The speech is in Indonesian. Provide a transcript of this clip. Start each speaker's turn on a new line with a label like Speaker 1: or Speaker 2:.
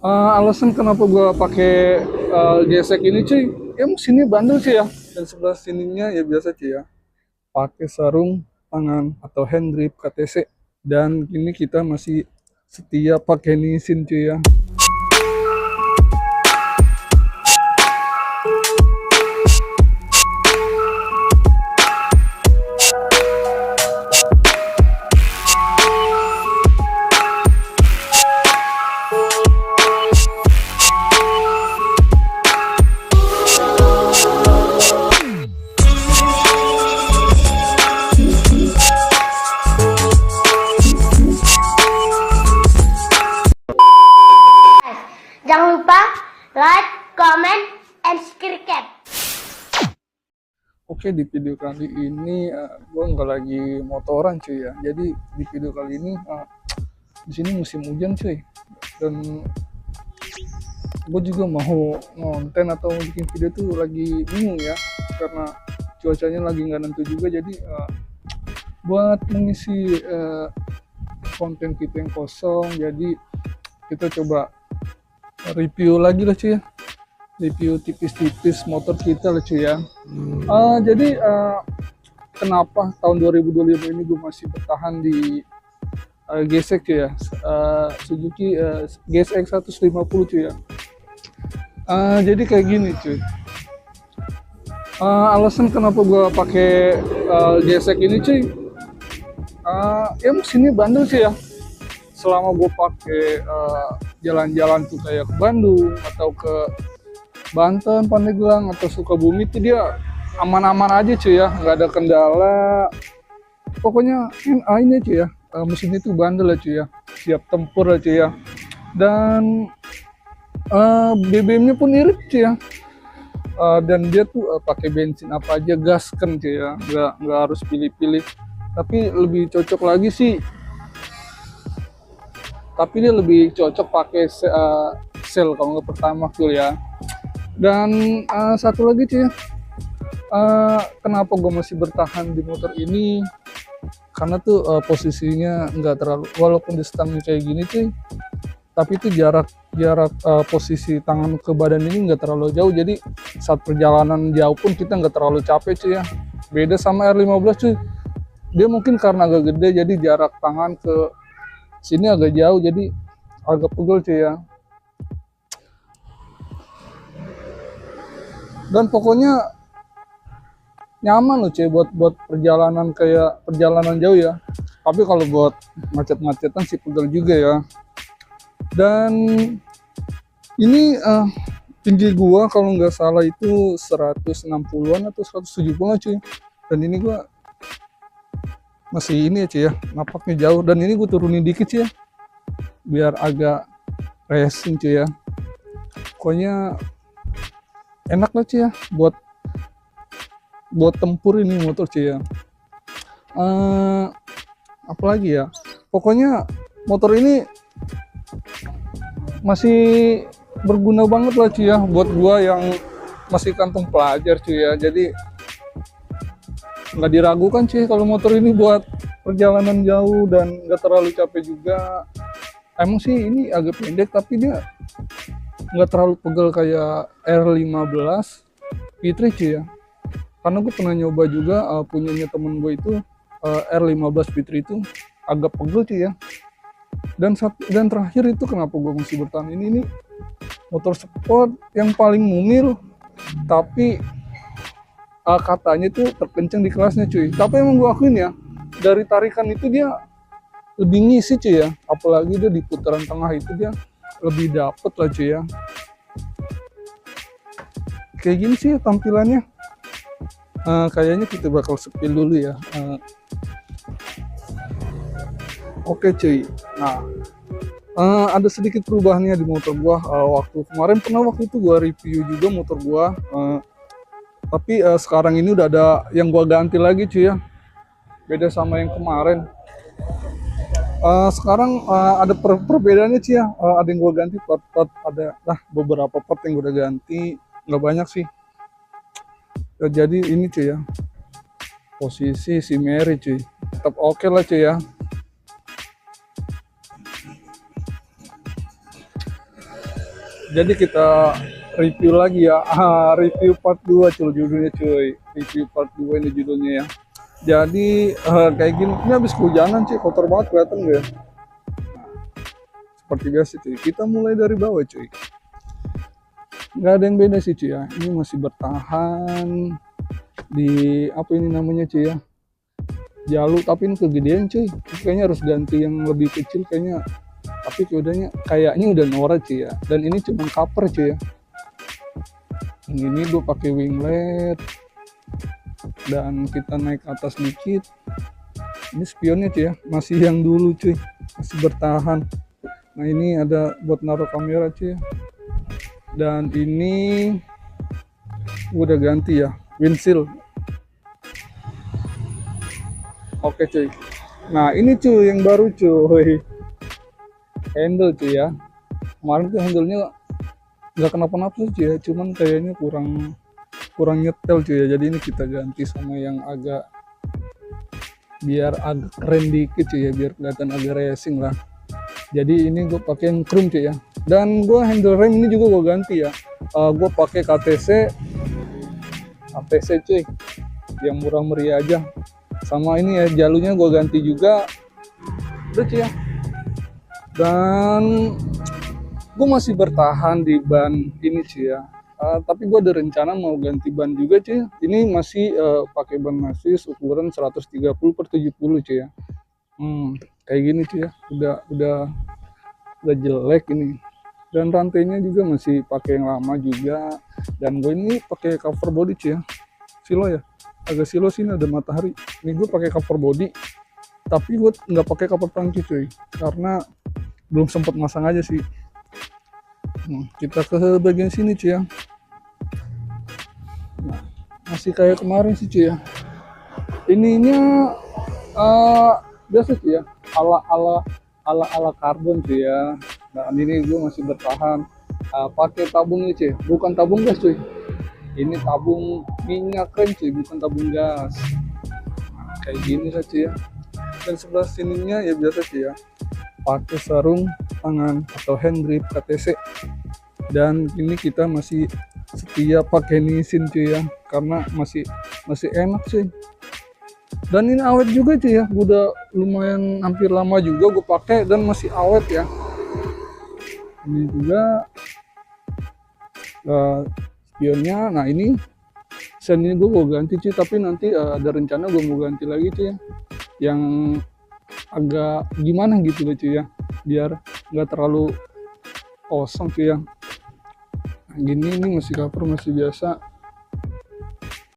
Speaker 1: Alasan kenapa gua pakai gesek ini cuy, ya mesinnya bandel sih ya. Dan sebelah sininya ya biasa cuy ya, pakai sarung tangan atau hand grip KTC. Dan ini kita masih setia pakai Nissin cuy ya.
Speaker 2: Jangan lupa like, comment, and subscribe.
Speaker 1: Oke, di video kali ini gue nggak lagi motoran cuy ya. Jadi di video kali ini di sini musim hujan cuy. Dan gue juga mau ngonten atau bikin video tuh lagi bingung ya, karena cuacanya lagi nggak nentu juga. Jadi buat mengisi konten kita yang kosong, jadi kita coba review lagi lah cuy ya, review tipis-tipis motor kita lah cuy ya. Jadi kenapa tahun 2025 ini gue masih bertahan di gesek cuy ya, Suzuki GSX 150 cuy ya. Jadi kayak gini cuy, alasan kenapa gue pakai gesek ini cuy, ya mesinnya bandel sih ya. Selama gue pakai jalan-jalan tuh kayak ke Bandung atau ke Banten, Pandeglang atau Sukabumi tuh dia aman-aman aja cuy ya, nggak ada kendala. Pokoknya ini cuy ya, mesinnya tuh bandel lah cuy ya, siap tempur lah cuy ya. Dan BBM-nya pun irit cuy ya. Dan dia tuh pakai bensin apa aja gasken cuy ya, nggak harus pilih-pilih. Tapi lebih cocok lagi sih, tapi dia lebih cocok pakai sel kalau nggak pertama full ya. Dan satu lagi cuy ya, kenapa gue masih bertahan di motor ini, karena tuh posisinya nggak terlalu, walaupun di stangnya kayak gini cuy, tapi itu jarak posisi tangan ke badan ini nggak terlalu jauh. Jadi saat perjalanan jauh pun kita nggak terlalu capek cuy ya. Beda sama R15 cuy, dia mungkin karena agak gede jadi jarak tangan ke sini agak jauh, jadi agak pegel cuy ya. Dan pokoknya nyaman loh cuy buat perjalanan kayak perjalanan jauh ya. Tapi kalau buat macet-macetan sih pegel juga ya. Dan ini tinggi gua kalau nggak salah itu 160-an atau 170-an cuy. Dan ini gua masih ini ya cuy ya, napaknya jauh. Dan ini gue turunin dikit sih ya, biar agak racing cuy ya. Pokoknya enak lah cuy ya buat tempur ini motor cuy ya. Apalagi ya, pokoknya motor ini masih berguna banget lah cuy ya buat gua yang masih kantong pelajar cuy ya. Jadi nggak diragukan cuy kalau motor ini buat perjalanan jauh dan nggak terlalu capek juga. Emang sih ini agak pendek tapi dia nggak terlalu pegel kayak R15 Fitri cuy ya. Karena gue pernah nyoba juga punyanya temen gue itu, R15 Fitri itu agak pegel cuy ya. Dan terakhir itu kenapa gue masih bertahan ini motor sport yang paling mumil, tapi katanya tuh terkencang di kelasnya cuy. Tapi emang gue akuin ya, dari tarikan itu dia lebih ngisi cuy ya. Apalagi dia di putaran tengah itu dia lebih dapet lah cuy ya. Kayak gini sih tampilannya. Kayaknya kita bakal spill dulu ya. Oke cuy. Nah, ada sedikit perubahannya di motor gua. Waktu kemarin waktu itu gua review juga motor gua. Tapi sekarang ini udah ada yang gua ganti lagi cuy ya. Beda sama yang kemarin. Sekarang ada perbedaannya cuy ya. Ada yang gua ganti part-part, ada beberapa part yang gua udah ganti, nggak banyak sih. Jadi ini cuy ya, posisi si Mary cuy tetap oke lah cuy ya. Jadi kita review lagi ya. Review part 2 cuy judulnya cuy. Review part 2 ini judulnya ya. Jadi kayak gini, ini habis kehujanan cuy, kotor banget kelihatan gak ya? Seperti biasa cuy, kita mulai dari bawah cuy. Nggak ada yang beda sih cuy ya. Ini masih bertahan di apa ini namanya cuy ya? Jalur, tapi ini kegedean cuy. Kayaknya harus ganti yang lebih kecil kayaknya. Tapi kayaknya udah norak cuy ya. Dan ini cuma cover cuy ya. Ini gue pakai winglet dan kita naik atas dikit. Ini spionnya cuy ya, masih yang dulu cuy, masih bertahan. Nah ini ada buat naruh kamera cuy ya. Dan ini gue udah ganti ya, windshield. Oke cuy. Nah ini cuy yang baru cuy, handle cuy ya. Kemarin tuh handlenya nggak kenapa-napa cuy ya, cuman kayaknya kurang nyetel cuy ya. Jadi ini kita ganti sama yang agak biar agak keren dikit cuy ya, biar kelihatan agak racing lah. Jadi ini gue pakai yang chrome cuy ya. Dan gue handle rem ini juga gue ganti ya. Gue pakai KTC cuy, yang murah meriah aja. Sama ini ya, jalurnya gue ganti juga. Udah cuy ya. Dan gue masih bertahan di ban ini cuy ya. Tapi gue ada rencana mau ganti ban juga cuy. Ini masih pakai ban Masis ukuran 130/70 cuy ya. Kayak gini cuy ya. Udah jelek ini. Dan rantainya juga masih pakai yang lama juga. Dan gue ini pakai cover body cuy ya. Silo ya. Agak silo sini ada matahari. Ini gue pakai cover body. Tapi gue nggak pakai cover tangki cuy. Karena belum sempat masang aja sih. Kita ke bagian sini cuy ya. Nah, masih kayak kemarin sih cuy ya. Ininya biasa cuy ya, ala karbon cuy ya. Nah ini gue masih bertahan pakai tabung ini cuy, bukan tabung gas cuy. Ini tabung minyak keren cuy, bukan tabung gas. Nah, kayak gini lah cuy ya. Dan sebelah sininya ya biasa cuy ya, pakai sarung tangan atau hand grip KTC. Dan ini kita masih setia pakai Nissin cuy ya, karena masih enak cuy. Dan ini awet juga cuy ya, udah lumayan hampir lama juga gue pakai dan masih awet ya. Ini juga spionnya. Nah ini sen ini gue ganti cuy, tapi nanti ada rencana gue mau ganti lagi cuy ya, yang agak gimana gitu loh cuy ya, biar nggak terlalu kosong cuy ya. Gini ini masih cover masih biasa.